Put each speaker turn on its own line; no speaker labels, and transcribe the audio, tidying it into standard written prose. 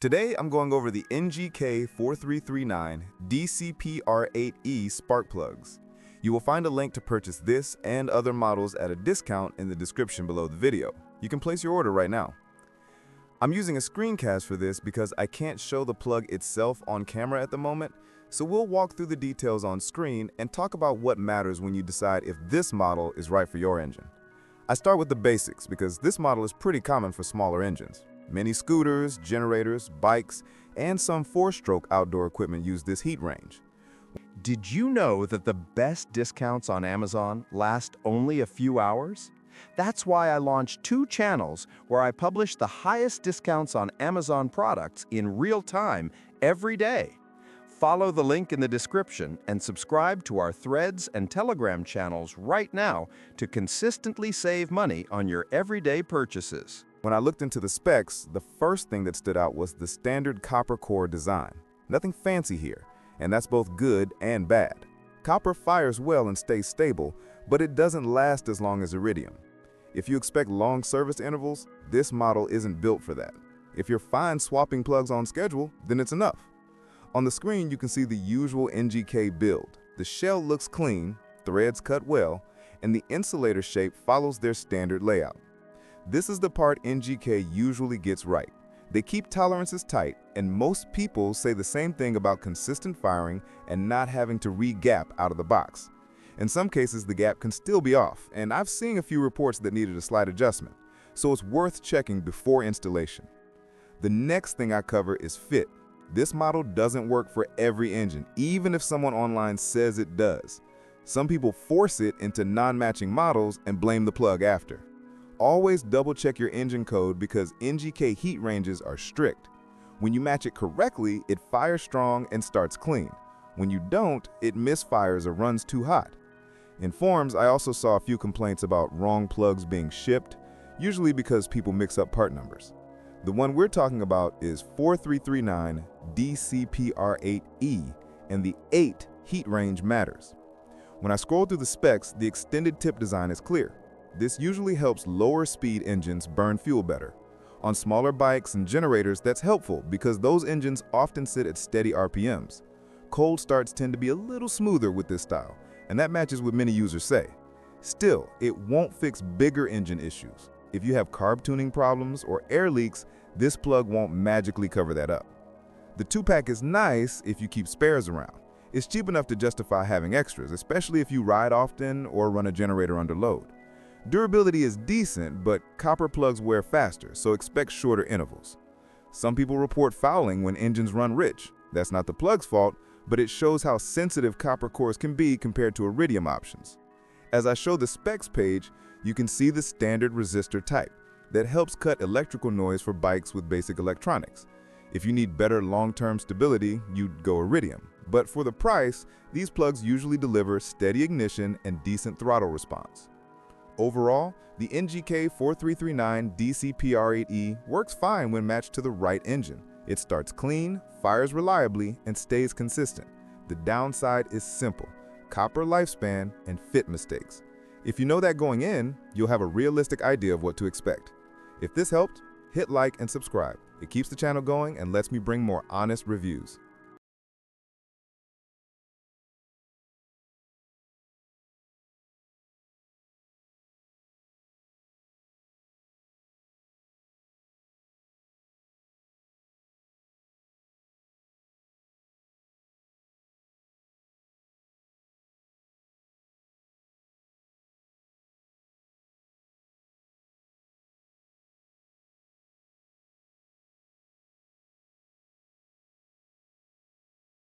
Today, I'm going over the NGK 4339 DCPR8E spark plugs. You will find a link to purchase this and other models at a discount in the description below the video. You can place your order right now. I'm using a screencast for this because I can't show the plug itself on camera at the moment, so we'll walk through the details on screen and talk about what matters when you decide if this model is right for your engine. I start with the basics because this model is pretty common for smaller engines. Many scooters, generators, bikes, and some four-stroke outdoor equipment use this heat range.
Did you know that the best discounts on Amazon last only a few hours? That's why I launched 2 channels where I publish the highest discounts on Amazon products in real time every day. Follow the link in the description and subscribe to our Threads and Telegram channels right now to consistently save money on your everyday purchases.
When I looked into the specs, the first thing that stood out was the standard copper core design. Nothing fancy here, and that's both good and bad. Copper fires well and stays stable, but it doesn't last as long as iridium. If you expect long service intervals, this model isn't built for that. If you're fine swapping plugs on schedule, then it's enough. On the screen, you can see the usual NGK build. The shell looks clean, threads cut well, and the insulator shape follows their standard layout. This is the part NGK usually gets right. They keep tolerances tight, and most people say the same thing about consistent firing and not having to re-gap out of the box. In some cases, the gap can still be off, and I've seen a few reports that needed a slight adjustment, so it's worth checking before installation. The next thing I cover is fit. This model doesn't work for every engine, even if someone online says it does. Some people force it into non-matching models and blame the plug after. Always double-check your engine code because NGK heat ranges are strict. When you match it correctly, it fires strong and starts clean. When you don't, it misfires or runs too hot. In forums, I also saw a few complaints about wrong plugs being shipped, usually because people mix up part numbers. The one we're talking about is 4339 DCPR8E, and the 8 heat range matters. When I scroll through the specs, the extended tip design is clear. This usually helps lower speed engines burn fuel better. On smaller bikes and generators, that's helpful because those engines often sit at steady RPMs. Cold starts tend to be a little smoother with this style, and that matches what many users say. Still, it won't fix bigger engine issues. If you have carb tuning problems or air leaks, this plug won't magically cover that up. The 2-pack is nice if you keep spares around. It's cheap enough to justify having extras, especially if you ride often or run a generator under load. Durability is decent, but copper plugs wear faster, so expect shorter intervals. Some people report fouling when engines run rich. That's not the plug's fault, but it shows how sensitive copper cores can be compared to iridium options. As I show the specs page, you can see the standard resistor type that helps cut electrical noise for bikes with basic electronics. If you need better long-term stability, you'd go iridium. But for the price, these plugs usually deliver steady ignition and decent throttle response. Overall, the NGK 4339 DCPR8E works fine when matched to the right engine. It starts clean, fires reliably, and stays consistent. The downside is simple: copper lifespan and fit mistakes. If you know that going in, you'll have a realistic idea of what to expect. If this helped, hit like and subscribe. It keeps the channel going and lets me bring more honest reviews.